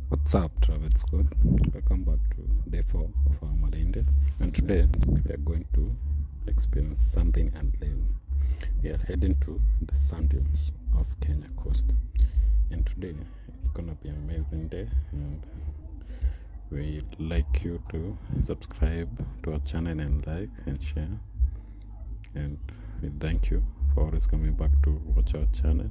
What's up, Travel Squad? Welcome back to day 4 of our Malindi, and today we are going to experience something unreal. We are heading to the sand dunes of Kenya coast, and today it's gonna be an amazing day, and we'd like you to subscribe to our channel and like and share, and we thank you for always coming back to watch our channel.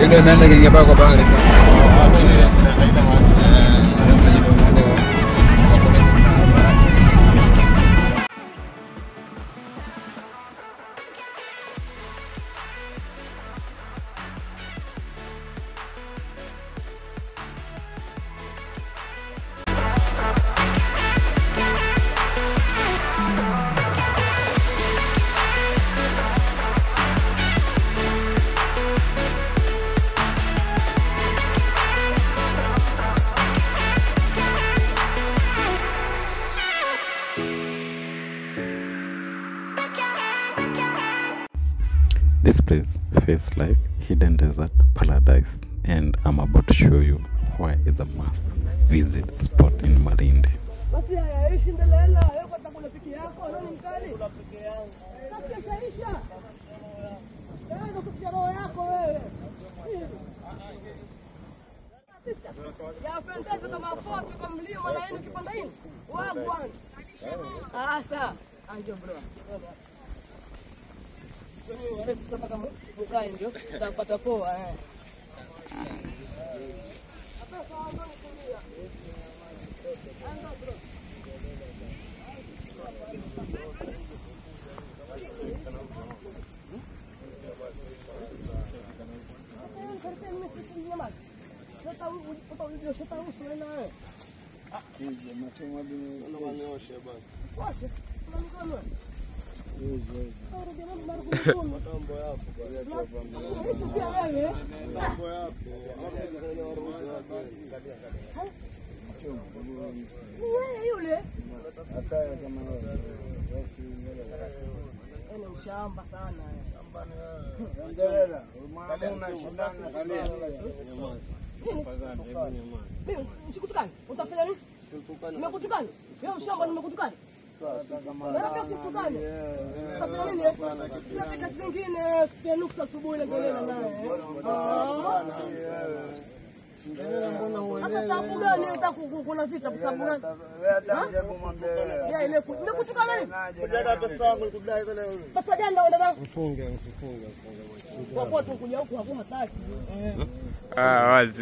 Ile nenda kingepaa kwa bahari sasa. Ile nenda maji. This place feels like hidden desert paradise, and I'm about to show you why it's a must visit spot in Malindi. Ndio utapata poa shamba sana Nikutukani? Utafanya nini? Nimekutukani? Wewe shamba nimekutukani? Nataka kutukani. Utafanya nini? Nataka zingine nukta asubuhi na kelele naye. Sasa sababu gani kuna vita kwa sababu gani? Ya ile nimekutukana nini? Kujaga pesa yangu nikudai kule huyu. Pesa gani ndio ndio? Mfunge. Kwa kwa tu kuja huku hakuna taki.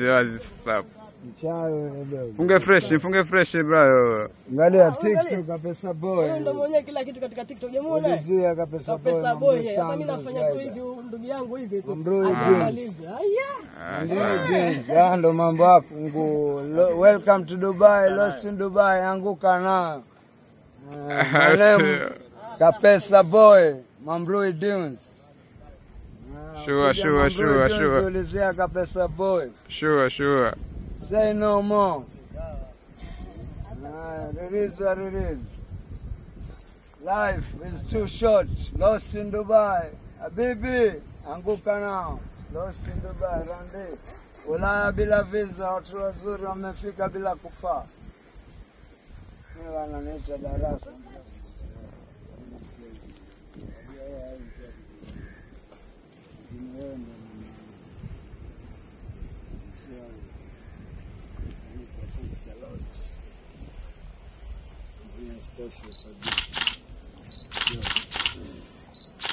Wazi stop. Funge fresh bro. Angalia TikTok Kapesa Boy. Ndio mwenyewe kila kitu katika TikTok jamuone. Ulizia Kapesa Boy. Kapesa Boy. Mimi nafanya tu hivi ndugu yangu hivi tu. Amaliza. Haya. Ndio mambo yako. Welcome to Dubai, Lost in Dubai, anguka na. Kapesa Boy, Mambrui Dunes. Sure. Ulizia Kapesa boy. Sure. Say no more. It is. Life is too short. Lost in Dubai. Habibi, anguka now. Lost in Dubai. Rande. Ulaya bila visa. Watu wazuri wamefika bila kufa. Mimi wananiita darasa.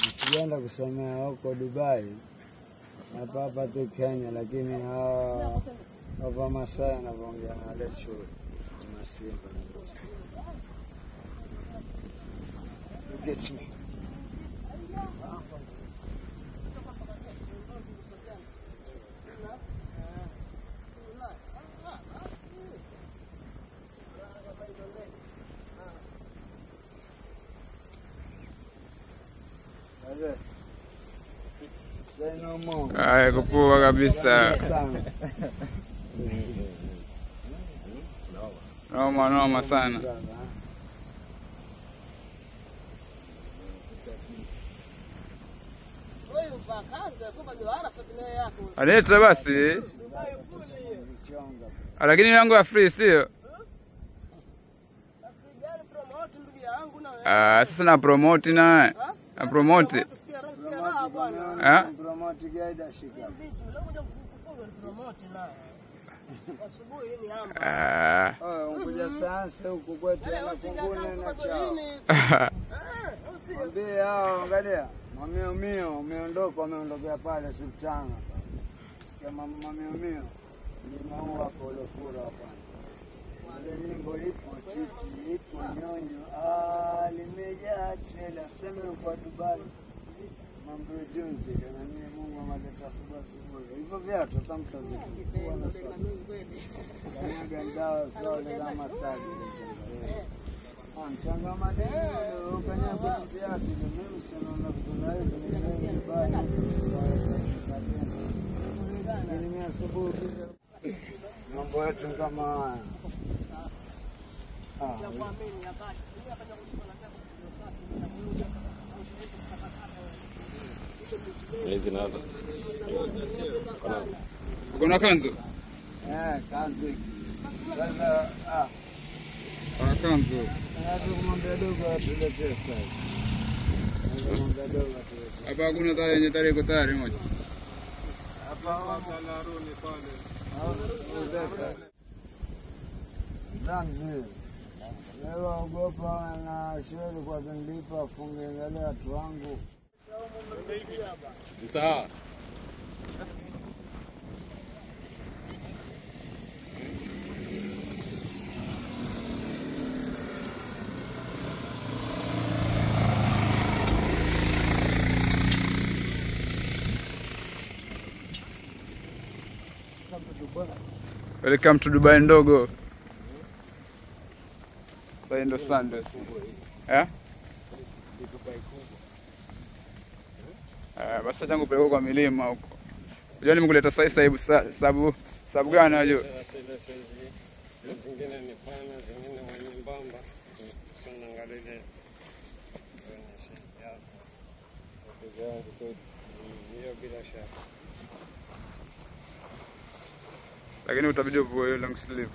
Nisienda kusomea huko Dubai, hapa tu Kenya, lakini hapa Masai wanavyoongea na lecture Masimba. You get me? Ay, kupoa kabisa. Noma sana. Aleta basi. Lakini yangu ya free sio? Sasa na promote na promote. Promote gaida shika. Unkuja sasa huku kwetu na kungune na chao. Mwambie hao angalia. Mamio umeondokea pale Sultana. Sikia mamio. Ni maua pole fura hapa. Wale nyimbo ipo titi, ipo nyonyo. Limejaa tela sema kwa Dubai. Mambo ya junzi kana mimi Mungu amaleta asubuhi. Hivyo viatu tamtazi. Kama dawa zote za masaji. Mchanga madini ukanya kwa viatu mimi sema na kuna hivi baya. Ni asubuhi. Mambo yetu kama haya. Hizi nazo. Kuna kanzu? Kanzu hiki. Sasa kanzu. Kumwambia dogo atuletee sasa. Kumwambia dogo atuletee. Hapa hakuna tare yenye tare iko tayari moja. Hapa talaruni pale. Zanzi. Leo ogopa na shule kwa zindipa afunge ngale watu wangu. Sawa. Welcome to Dubai ndogo. Sasa ndo Sunday. Basi tangu peleka kwa milima huko. Unajua nimekuleta sababu gani unajua? Zingine ni pana, zingine nyembamba. Sana ngalile. Hiyo bila shaka. Lakini utabidi uvue long sleeve.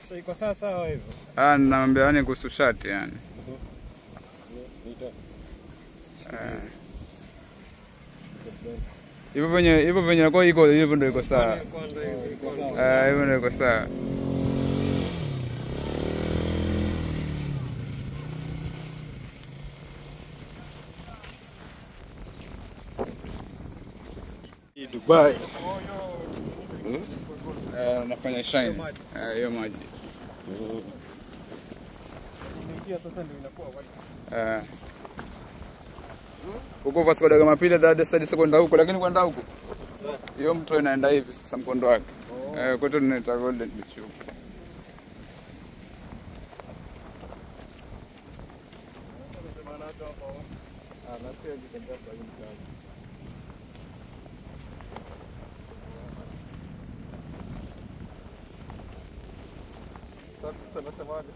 Sasa iko sawa hivyo. Naambia yani kuhusu shati yani. Hivyo venye kwa iko hivyo ndio iko sawa. Hivyo ndio iko sawa. Dubai. Nafanya shine. Hiyo maji. Huko Vasco da Gama pile da sasa kwenda huko, lakini kwenda huko hiyo mto inaenda hivi sasa mkondo wake. Kwetu tunaita Golden Beach huko. anasemaje?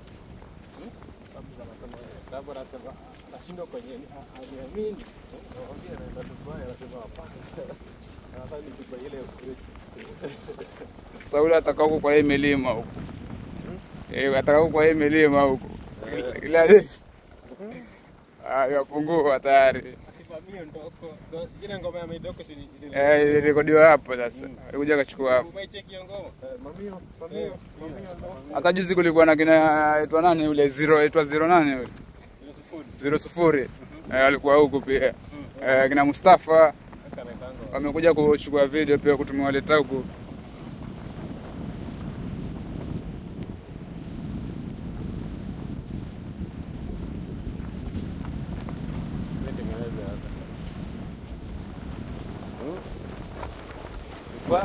Hamza anasemaje? Dabo anasema anashindwa kwenye aliamini. Naambia anaenda Dubai anasema hapana. Nadhani Dubai ile Sauli atakao huko kwa hii milima huko. Atakao kwa hii milima huko. Ila yapungua tayari. akivamia ndoko. Ile ngoma ya Midoko si Rekodiwa hapo sasa. Alikuja akachukua hapo. umeicheki hiyo ngoma? Mamio. Hata juzi kulikuwa na kina aitwa nani yule 0 aitwa 0 nani yule? 0 alikuwa huko pia. Kina Mustafa wamekuja kuchukua video pia kutumia leta huko.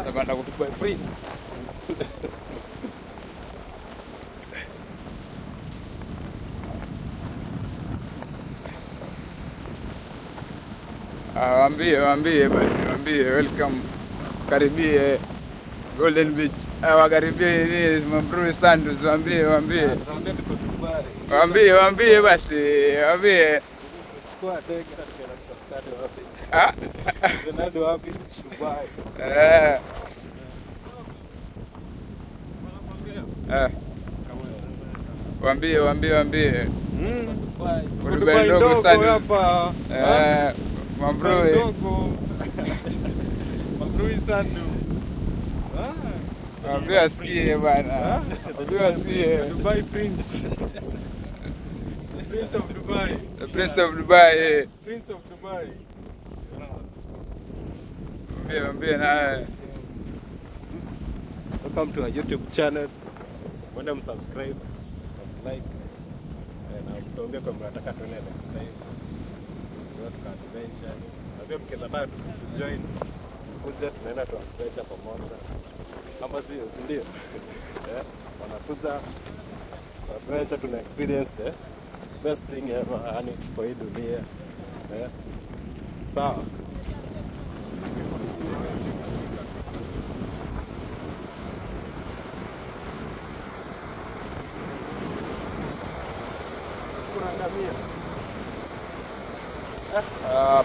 Tabanda kutupa Prince. Waambie basi, welcome. Karibie Golden Beach. Wakaribie ni Mambrui Sands, waambie. Waambie basi, waambie. Chukua ndege na tukaenda wapi? Ronaldo wapi? Dubai. Waambie. Dubai ndogo sana hapa. Mambrui. Mambrui sana. Waambie asikie bana. Waambie asikie. Dubai Prince. Prince of Dubai. The Prince of Dubai. Prince of Dubai. Waambie na Welcome to our YouTube channel. Mwende msubscribe, like, na mtuambie kwa mnataka tuone next time. Ndio tuka-adventure. Na pia mkiweza bado tujoin. Kuja tunaenda tu adventure pamoja. Kama si ndio? Wanakuja adventure tuna experience the best thing ever yani kwa hii dunia. Sawa.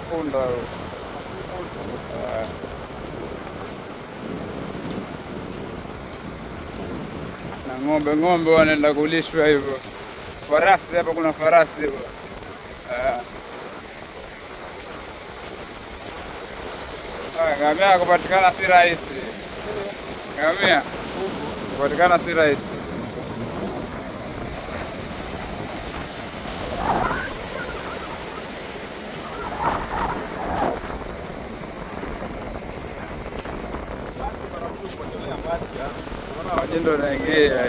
punda. Na ng'ombe wanaenda kulishwa hivyo. Farasi hapa, kuna farasi hivyo. Ngamia kupatikana si rahisi. Ngamia kupatikana si rahisi. Majendo naingia.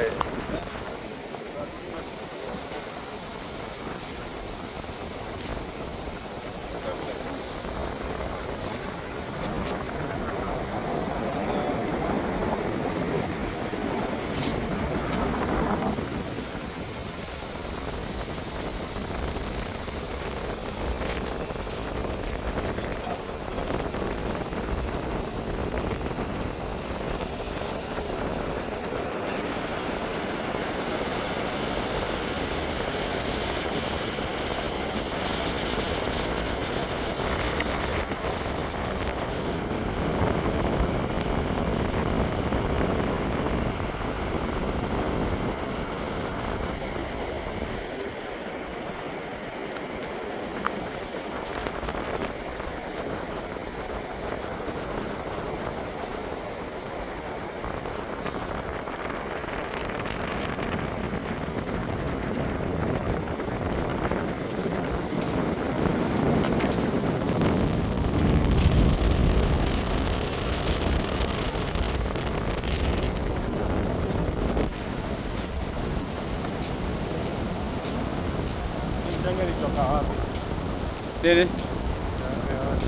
Nini?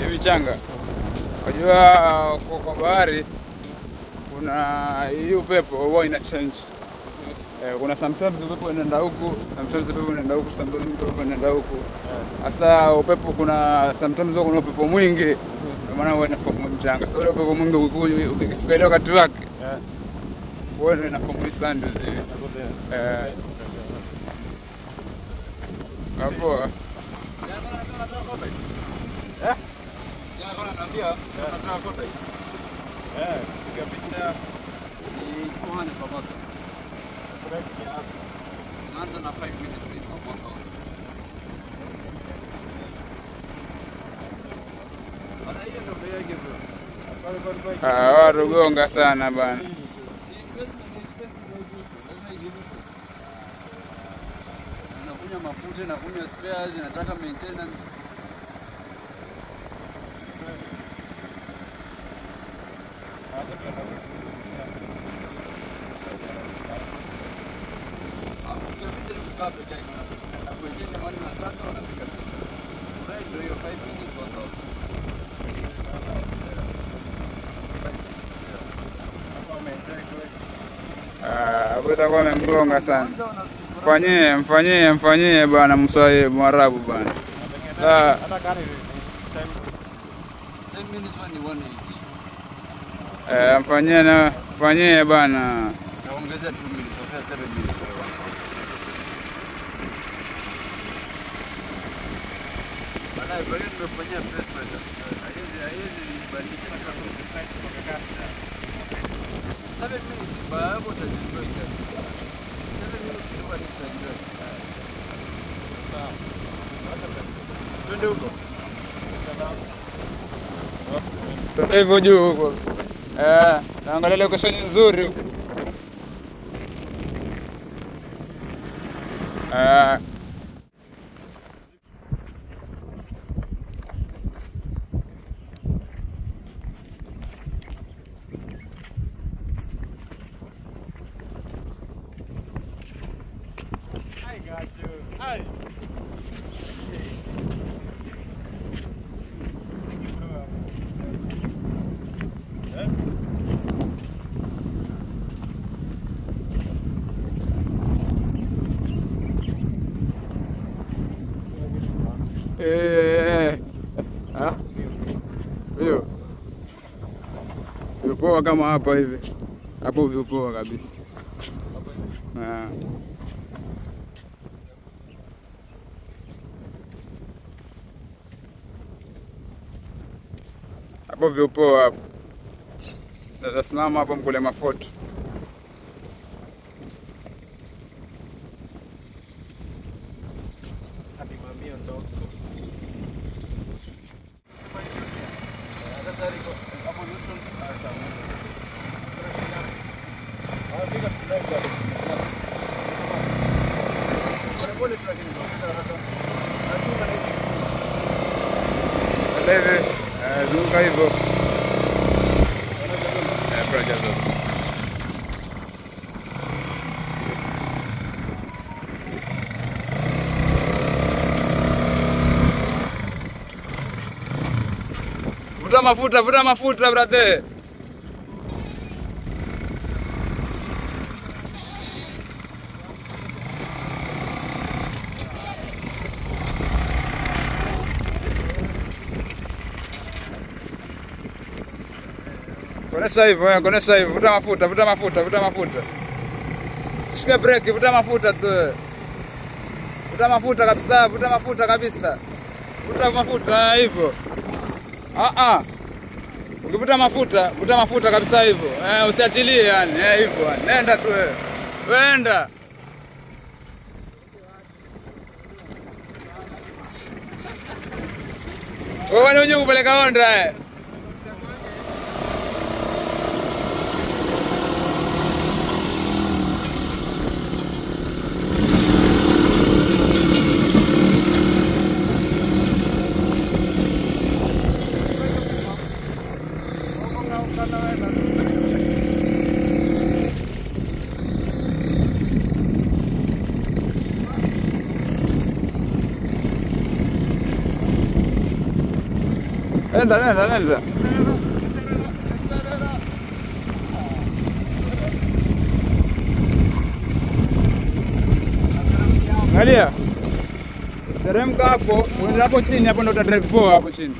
Hivi changa. Unajua kwa bahari kuna hii upepo huwa ina change. Kuna sometimes upepo unaenda huku, sometimes upepo unaenda huku, sometimes upepo unaenda huku. Sasa upepo kuna sometimes kuna upepo mwingi. Ndio maana huwa inaform mchanga. Sasa upepo mwingi ukifika ile wakati wake. Wewe na fungu sando zile. Hapo. Jana kana naambia nataka kota. Piga picha. Ni tuone pamoja. Naanza na 5 minutes hivi hapo. Watu gonga sana bana. Nakunywa mafuta, nakunywa spares, nataka maintenance. Utakuwa umemgonga sana. Mfanyie bana Mswahili Mwarabu bana. Hata gari 10 minutes one each. Mfanyie bana. Naongeza 2 minutes, okay 7 minutes for one. Bana, bali nimefanyia press pressure. Haiwezi badilika na kama 7 minutes baada utaenjoy kazi. 7 minutes ndio utaenjoy. sawa. Twende huko. Twende hivyo juu huko. Naangalia location nzuri huko. I got you. Hi. Vipoa kama hapa hivi. Hapo vipoa kabisa. Hapo vipoa hapo. Tutasimama hapo mkule mafoto. Happy mami ondoka. Leve, zunguka hivyo. Praja zote. Vuta mafuta brother. Konesha hivyo, vuta mafuta. Sishike breki, vuta mafuta tu. Vuta mafuta kabisa. Vuta mafuta hivyo. Ukivuta mafuta kabisa hivyo. Usiachilie yani, hivyo. Nenda tu wewe. Wenda. Wewe unje kupeleka Honda Nenda. Angalia. Teremka hapo, uende hapo chini, hapo ndo utadrive poa hapo chini.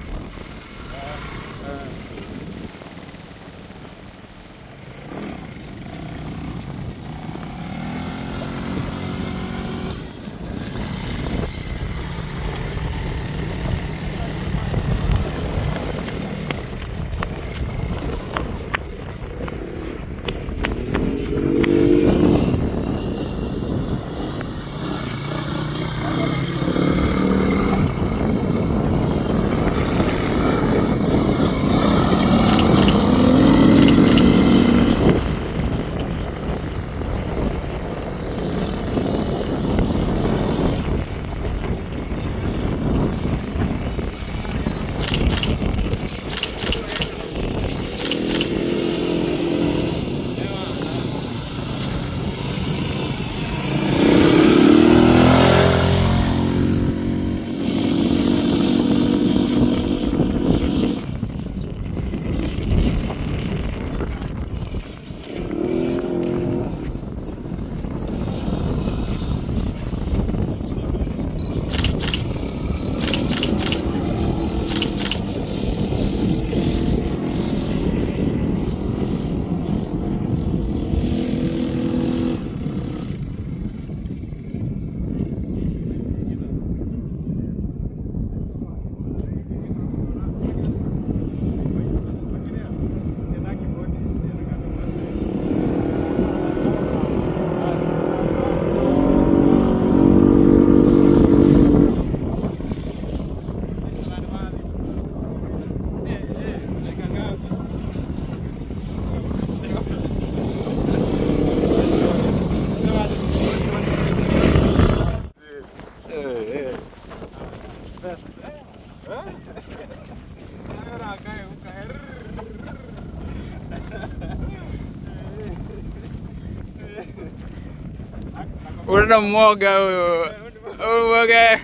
Una mwoga huyo. Mwoga.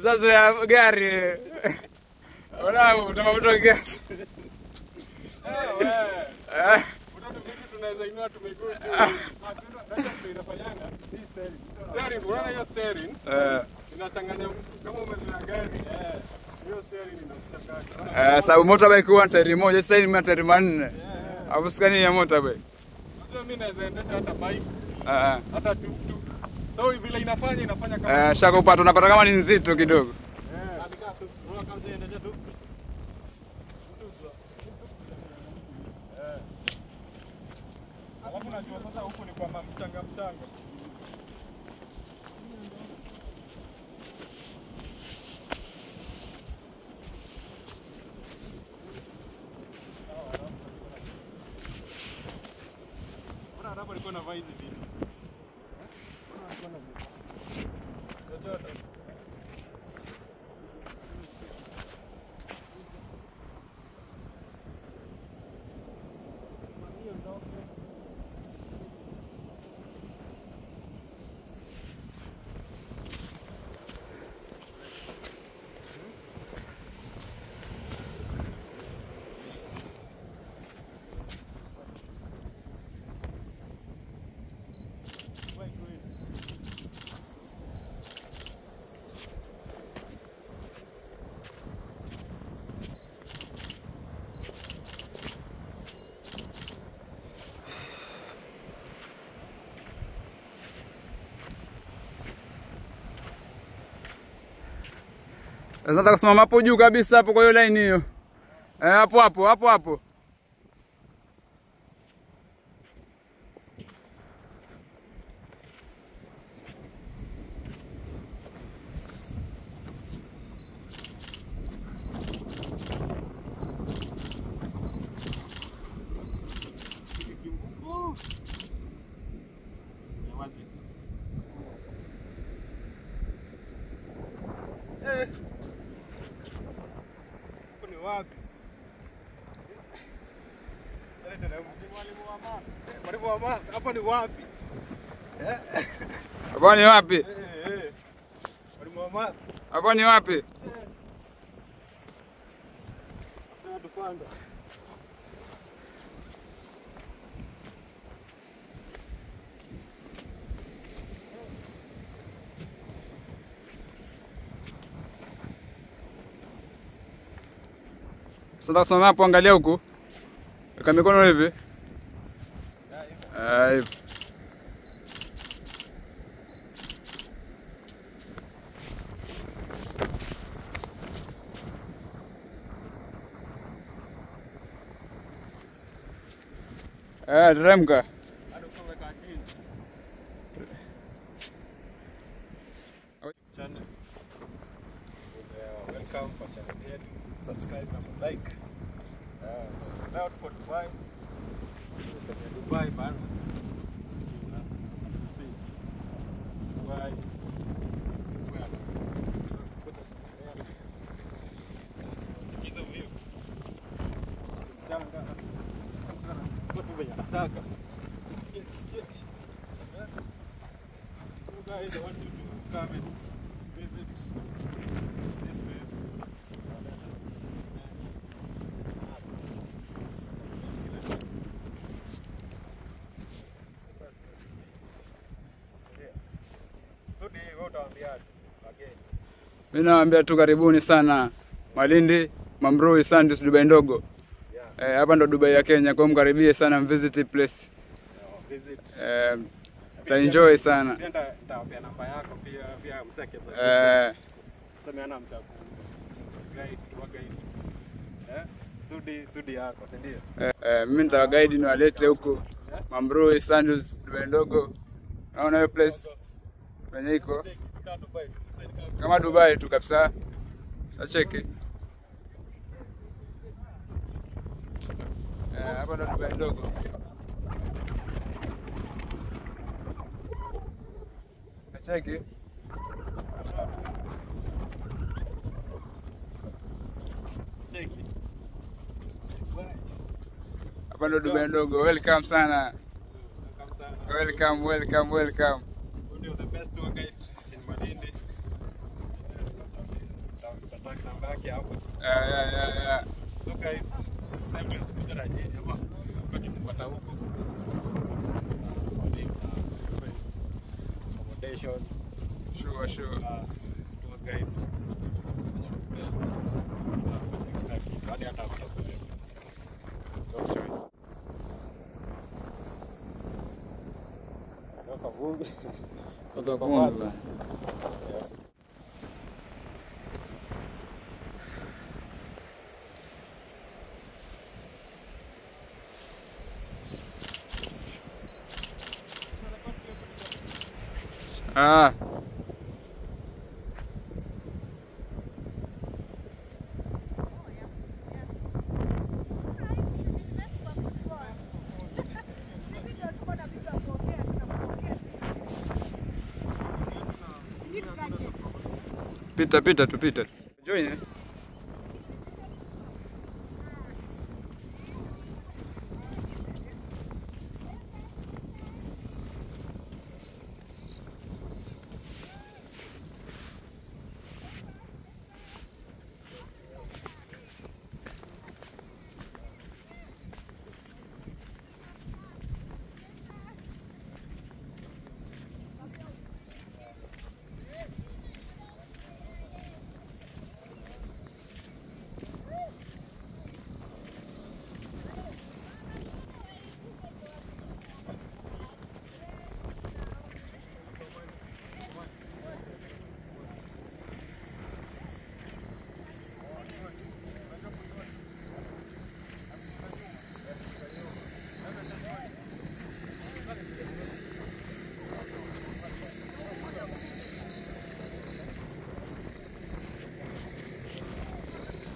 Sasa ya gari. Ona utakuta gas. Tunaweza inua tumekuja. Inafanyanga hii steering. Unaona hiyo steering? Inachanganya kama umezoea gari. Hiyo steering inachanganya. Sababu motorbike huwa tairi moja, sasa ni tairi manne. Hapo skani ya motorbike. Unajua mimi naweza endesha hata bike. Hata tuktuk. So vile inafanya kama shaka upata unapata kama ni nzito kidogo. Alafu unajua sasa huko ni kwamba mchanga. Mbona hapo alikuwa na hizi vitu? Sasa nataka kusimama hapo juu kabisa hapo kwa hiyo line hiyo. Hapo. Wapi? Mwalimu wa math, hapa ni wapi? Hapo ni wapi? Mwalimu wa math. Hapo ni wapi? Tupanda. Sasa kusimama hapo, angalia huku. Weka mikono hivi. Hivi. Teremka. Channel. Welcome kwa channel yetu. Subscribe na like. Leo tuko Dubai. Dubai bana. Dubai. Sikiza view. Changa. Watu wenye nataka. Stitch. You guys, I want you to come and visit this place. Mimi naambia tu karibuni sana Malindi, Mamrui, Sandus, Dubai ndogo. Hapa ndo Dubai ya Kenya, kwa mkaribie sana visit place. Visit. Enjoy sana. Nitawapia namba yako pia msakeza. Sema ana msaku. Guide tour guide. Sudi yako, si ndio? Mimi nitawaguide niwalete huko Mamrui, Sandus, Dubai ndogo. Naona hiyo place penye iko kama Dubai tu kabisa. Acheke. Hapa ndo Dubai ndogo. Acheke. Cheki. Hapa ndo Dubai ndogo. Welcome sana. Welcome sana. Welcome. Ndio best tour guide in Malindi. Yeah. So guys, it's time to visit Ajay. Accommodation. Sure. Tour guide. Pita tupita. Join eh.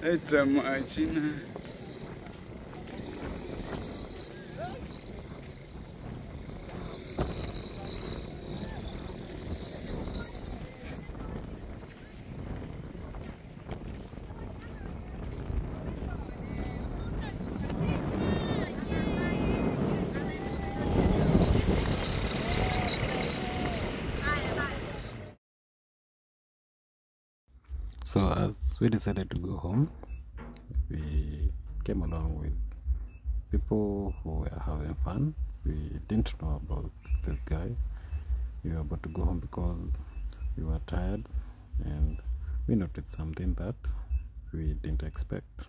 Eta machina. So as we decided to go home, we came along with people who were having fun. We didn't know about this guy. We were about to go home because we were tired, and we noticed something that we didn't expect.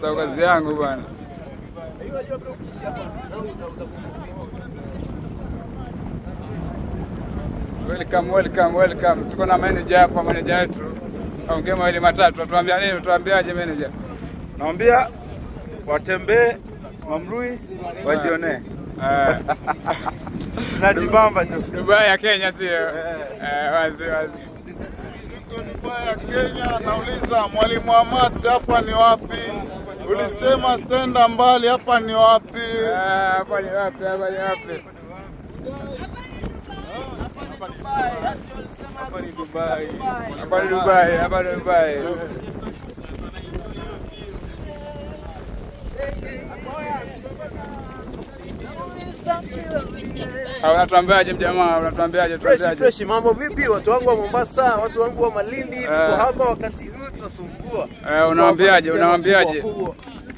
Kazi yangu bwana. Welcome. Tuko na manager hapa, manager wetu. Aongea mawili matatu, atuambia nini? Tuambiaje manager? Naambia watembee Mamrui wajione. Najibamba tu. Dubai ya Kenya sio? Wazi. Dubai ya Kenya, nauliza Mwalimu Ahmad, hapa ni wapi? Ulisema stenda mbali, hapa ni wapi? Hapa ni wapi? Hapa ni Dubai. Unatuambiaje mjamaa? Unatuambiaje? Fresh, mambo vipi watu wangu wa Mombasa, watu wangu wa Malindi, tuko hapa wakati huu tunasumbua. Unawaambiaje?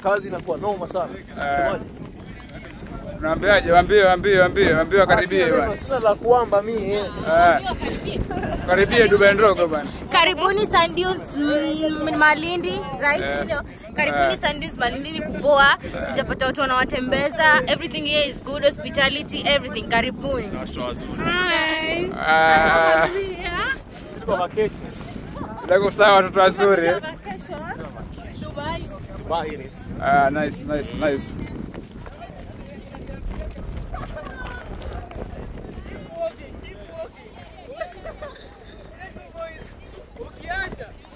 Kazi inakuwa noma sana. Semaje? Unawaambiaje? Waambie karibie bwana. Sina la kuamba mimi. Karibie Dubai ndogo bwana. Karibuni Sand Dunes Malindi, right? Ndio. Karibuni Sand Dunes Malindi, ni kupoa. Mtapata watu wanawatembeza. Everything here is good, hospitality, everything. Karibuni. Hi. Tuko vacation. Ndio sawa, watoto wazuri. Dubai. Nice.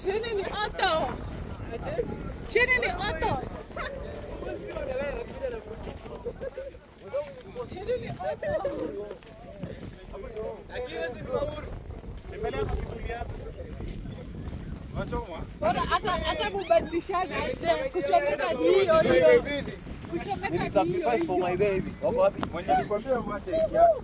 Chini ni auto. Bora hata kubadilishana aje kuchomeka hiyo. Nili sacrifice for my baby. Wako wapi? Mwenye nikwambia uache hiki hapo.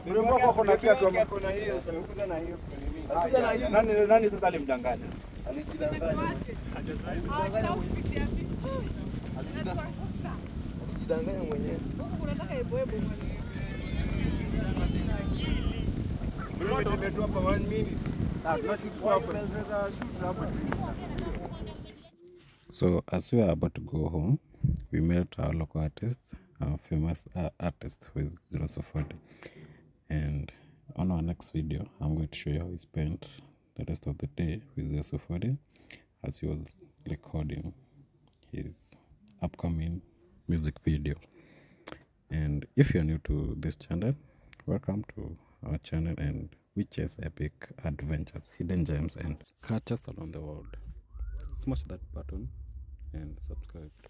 Mrembo wako kuna kiatu ama Kuna hiyo, alikuja na hiyo siku nini? alikuja na hiyo. Nani sasa alimdanganya? Alisidanganya. Alijidanganya mwenyewe. Tumetua hapa 1 minute. Tunachukua hapa. So as we are about to go home, we met our local artist, our famous artist who is Zerosofodi. And on our next video, I'm going to show you how he spent the rest of the day with Zerosofodi as he was recording his upcoming music video. And if you're new to this channel, welcome to our channel, and we chase epic adventures, hidden gems, and catch us around the world. Smash that button and subscribe to